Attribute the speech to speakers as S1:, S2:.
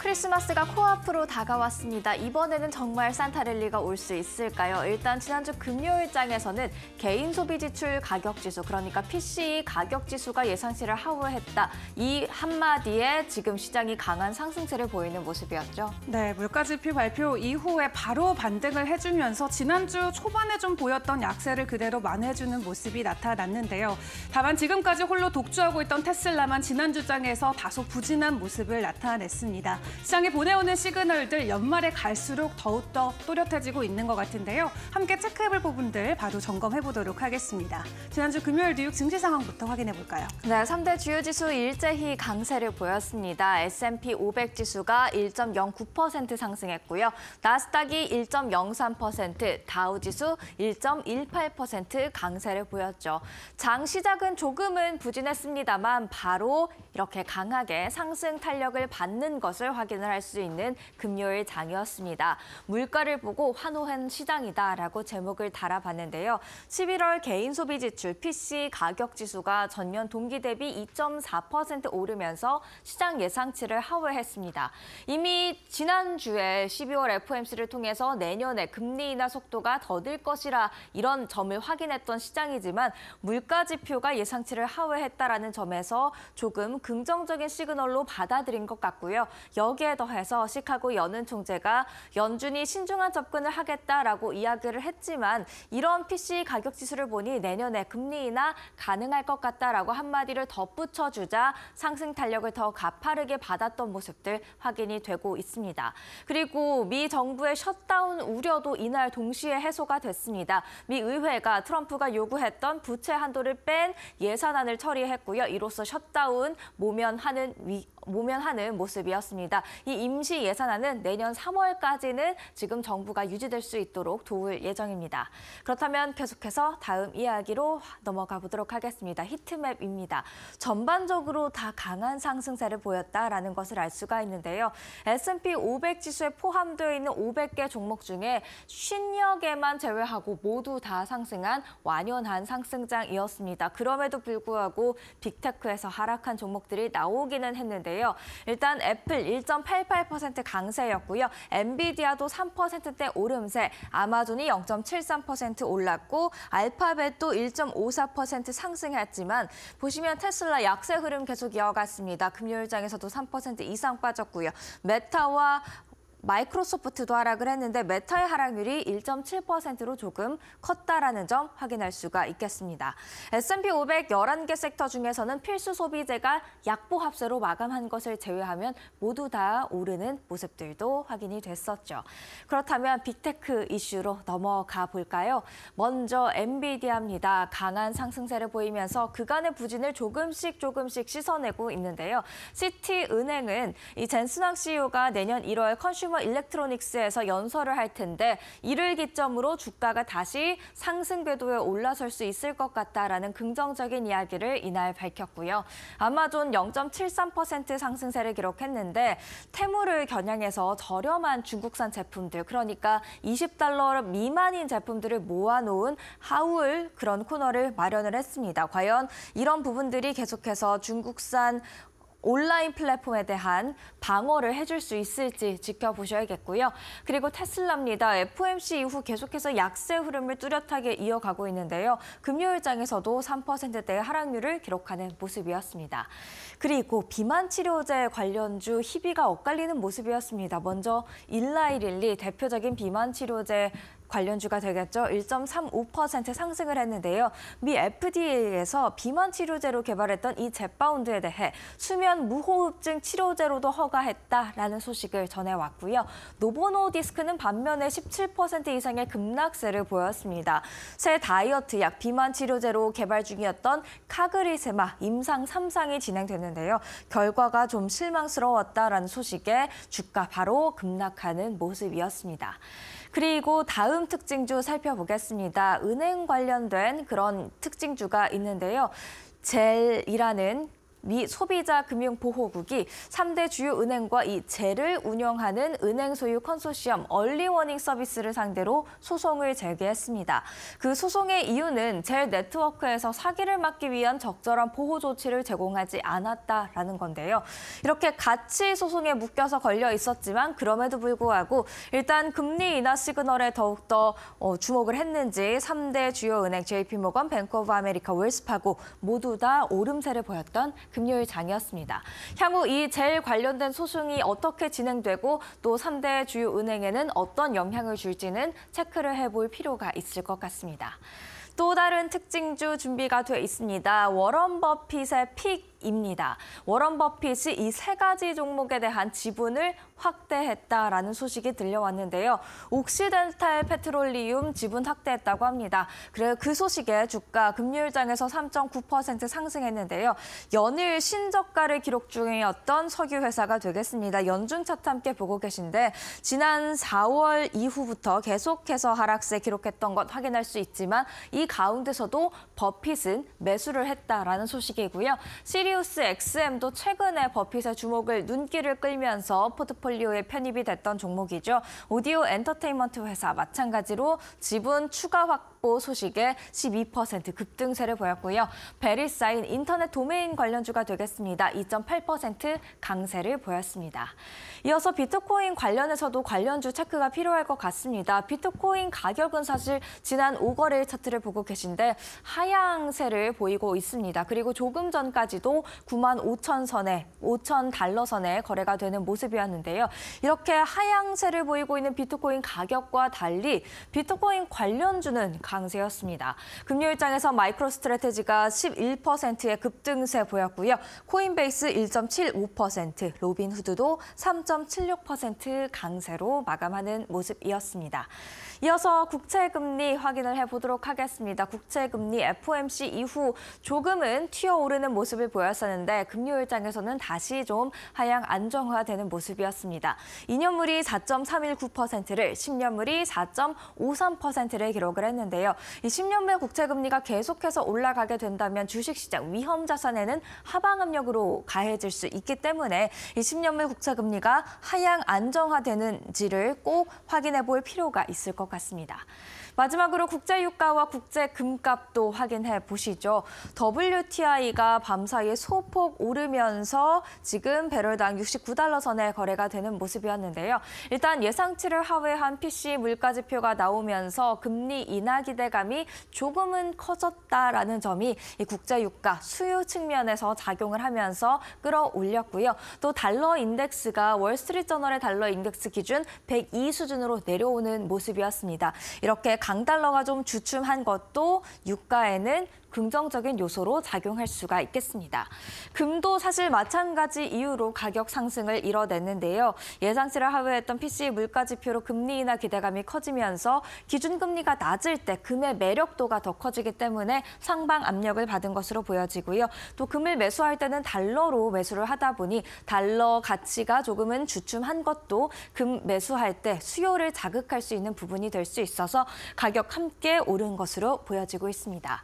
S1: 크리스마스가 코앞으로 다가왔습니다. 이번에는 정말 산타랠리가 올 수 있을까요? 일단 지난주 금요일장에서는 개인 소비 지출 가격 지수, 그러니까 PCE 가격 지수가 예상치를 하회했다. 이 한마디에 지금 시장이 강한 상승세를 보이는 모습이었죠.
S2: 네, 물가지표 발표 이후에 바로 반등을 해주면서 지난주 초반에 좀 보였던 약세를 그대로 만회해주는 모습이 나타났는데요. 다만 지금까지 홀로 독주하고 있던 테슬라만 지난주장에서 다소 부진한 모습을 나타냈습니다. 시장에 보내오는 시그널들 연말에 갈수록 더욱더 또렷해지고 있는 것 같은데요. 함께 체크해볼 부분들 바로 점검해보도록 하겠습니다. 지난주 금요일 뉴욕 증시 상황부터 확인해볼까요?
S1: 네, 3대 주요 지수 일제히 강세를 보였습니다. S&P 500 지수가 1.09% 상승했고요. 나스닥이 1.03%, 다우 지수 1.18% 강세를 보였죠. 장 시작은 조금은 부진했습니다만 바로 이렇게 강하게 상승 탄력을 받는 것을 확인을 할 수 있는 금요일 장이었습니다. 물가를 보고 환호한 시장이다라고 제목을 달아봤는데요. 11월 개인 소비 지출 PC 가격 지수가 전년 동기 대비 2.4% 오르면서 시장 예상치를 하회했습니다. 이미 지난주에 12월 FOMC를 통해서 내년에 금리 인하 속도가 더딜 것이라 이런 점을 확인했던 시장이지만 물가 지표가 예상치를 하회했다라는 점에서 조금 긍정적인 시그널로 받아들인 것 같고요. 여기에 더해서 시카고 연은 총재가 연준이 신중한 접근을 하겠다라고 이야기를 했지만 이런 PC 가격 지수를 보니 내년에 금리 인하 가능할 것 같다라고 한마디를 덧붙여주자 상승 탄력을 더 가파르게 받았던 모습들 확인이 되고 있습니다. 그리고 미 정부의 셧다운 우려도 이날 동시에 해소가 됐습니다. 미 의회가 트럼프가 요구했던 부채 한도를 뺀 예산안을 처리했고요. 이로써 셧다운 모면하는 모습이었습니다. 이 임시 예산안은 내년 3월까지는 지금 정부가 유지될 수 있도록 도울 예정입니다. 그렇다면 계속해서 다음 이야기로 넘어가 보도록 하겠습니다. 히트맵입니다. 전반적으로 다 강한 상승세를 보였다라는 것을 알 수가 있는데요. S&P 500 지수에 포함되어 있는 500개 종목 중에 50여 개만 제외하고 모두 다 상승한 완연한 상승장이었습니다. 그럼에도 불구하고 빅테크에서 하락한 종목들이 나오기는 했는데요. 일단 애플 1.88% 강세였고요. 엔비디아도 3%대 오름세, 아마존이 0.73% 올랐고 알파벳도 1.54% 상승했지만 보시면 테슬라 약세 흐름 계속 이어갔습니다. 금요일장에서도 3% 이상 빠졌고요. 메타와 마이크로소프트도 하락을 했는데 메타의 하락률이 1.7%로 조금 컸다라는 점 확인할 수가 있겠습니다. S&P 500 11개 섹터 중에서는 필수 소비재가 약보합세로 마감한 것을 제외하면 모두 다 오르는 모습들도 확인이 됐었죠. 그렇다면 빅테크 이슈로 넘어가 볼까요? 먼저 엔비디아입니다. 강한 상승세를 보이면서 그간의 부진을 조금씩 씻어내고 있는데요. 시티은행은 이 젠슨왕 CEO가 내년 1월 컨슈머 일렉트로닉스에서 연설을 할 텐데 이를 기점으로 주가가 다시 상승 궤도에 올라설 수 있을 것 같다라는 긍정적인 이야기를 이날 밝혔고요. 아마존 0.73% 상승세를 기록했는데 테무를 겨냥해서 저렴한 중국산 제품들, 그러니까 $20 미만인 제품들을 모아놓은 하울 그런 코너를 마련을 했습니다. 과연 이런 부분들이 계속해서 중국산 온라인 플랫폼에 대한 방어를 해줄 수 있을지 지켜보셔야겠고요. 그리고 테슬라입니다. FOMC 이후 계속해서 약세 흐름을 뚜렷하게 이어가고 있는데요. 금요일장에서도 3%대의 하락률을 기록하는 모습이었습니다. 그리고 비만 치료제 관련주 희비가 엇갈리는 모습이었습니다. 먼저 일라이릴리 대표적인 비만 치료제 관련주가 되겠죠. 1.35% 상승을 했는데요. 미 FDA에서 비만 치료제로 개발했던 이 젯바운드에 대해 수면 무호흡증 치료제로도 허가했다라는 소식을 전해왔고요. 노보노디스크는 반면에 17% 이상의 급락세를 보였습니다. 새 다이어트 약 비만 치료제로 개발 중이었던 카그리세마 임상 3상이 진행됐는데요. 결과가 좀 실망스러웠다라는 소식에 주가 바로 급락하는 모습이었습니다. 그리고 다음 특징주 살펴보겠습니다. 은행 관련된 그런 특징주가 있는데요. 젤이라는 미 소비자 금융보호국이 3대 주요 은행과 이 젤을 운영하는 은행 소유 컨소시엄 얼리워닝 서비스를 상대로 소송을 제기했습니다. 그 소송의 이유는 젤 네트워크에서 사기를 막기 위한 적절한 보호 조치를 제공하지 않았다라는 건데요. 이렇게 같이 소송에 묶여서 걸려 있었지만 그럼에도 불구하고 일단 금리 인하 시그널에 더욱더 주목을 했는지 3대 주요 은행 JP모건, 뱅크 오브 아메리카, 웰스파고 모두 다 오름세를 보였던 금요일 장이었습니다. 향후 이 젤 관련된 소송이 어떻게 진행되고 또 3대 주요 은행에는 어떤 영향을 줄지는 체크를 해볼 필요가 있을 것 같습니다. 또 다른 특징주 준비가 돼 있습니다. 워런 버핏의 픽입니다. 워런 버핏이 이 세 가지 종목에 대한 지분을 확대했다라는 소식이 들려왔는데요. 옥시덴탈 페트롤리움 지분 확대했다고 합니다. 그래서 그 소식에 주가 금요일장에서 3.9% 상승했는데요. 연일 신저가를 기록 중이었던 석유 회사가 되겠습니다. 연중 차트 함께 보고 계신데 지난 4월 이후부터 계속해서 하락세 기록했던 것 확인할 수 있지만 이 가운데서도 버핏은 매수를 했다라는 소식이고요. 시리우스 XM도 최근에 버핏의 주목을 눈길을 끌면서 포트폴리오에 편입이 됐던 종목이죠. 오디오 엔터테인먼트 회사 마찬가지로 지분 추가 확보 소식에 12% 급등세를 보였고요. 베리사인 인터넷 도메인 관련주가 되겠습니다. 2.8% 강세를 보였습니다. 이어서 비트코인 관련해서도 관련주 체크가 필요할 것 같습니다. 비트코인 가격은 사실 지난 5거래일 차트를 보고 계신데 하향세를 보이고 있습니다. 그리고 조금 전까지도 95,000선에 5,000달러 선에 거래가 되는 모습이었는데요. 이렇게 하향세를 보이고 있는 비트코인 가격과 달리 비트코인 관련주는 강세였습니다. 금요일장에서 마이크로 스트래테지가 11%의 급등세 보였고요. 코인베이스 1.75%, 로빈후드도 3.76% 강세로 마감하는 모습이었습니다. 이어서 국채금리 확인을 해보도록 하겠습니다. 국채금리 FOMC 이후 조금은 튀어오르는 모습을 보였었는데 금요일장에서는 다시 좀 하향 안정화되는 모습이었습니다. 2년물이 4.319%를 10년물이 4.53%를 기록을 했는데요. 이 10년물 국채금리가 계속해서 올라가게 된다면 주식시장 위험 자산에는 하방 압력으로 가해질 수 있기 때문에 이 10년물 국채금리가 하향 안정화되는지를 꼭 확인해 볼 필요가 있을 것 같습니다. 마지막으로 국제유가와 국제금값도 확인해 보시죠. WTI가 밤사이에 소폭 오르면서 지금 배럴당 69달러 선에 거래가 되는 모습이었는데요. 일단 예상치를 하회한 PC 물가지표가 나오면서 금리 인하 기대감이 조금은 커졌다라는 점이 이 국제유가 수요 측면에서 작용을 하면서 끌어올렸고요. 또 달러 인덱스가 월스트리트저널의 달러 인덱스 기준 102 수준으로 내려오는 모습이었습니다. 이렇게 강달러가 좀 주춤한 것도 유가에는 긍정적인 요소로 작용할 수가 있겠습니다. 금도 사실 마찬가지 이유로 가격 상승을 이뤄냈는데요. 예상치를 하회했던 PCE 물가지표로 금리 인하 기대감이 커지면서 기준금리가 낮을 때 금의 매력도가 더 커지기 때문에 상방 압력을 받은 것으로 보여지고요. 또 금을 매수할 때는 달러로 매수를 하다 보니 달러 가치가 조금은 주춤한 것도 금 매수할 때 수요를 자극할 수 있는 부분이 될 수 있어서 가격 함께 오른 것으로 보여지고 있습니다.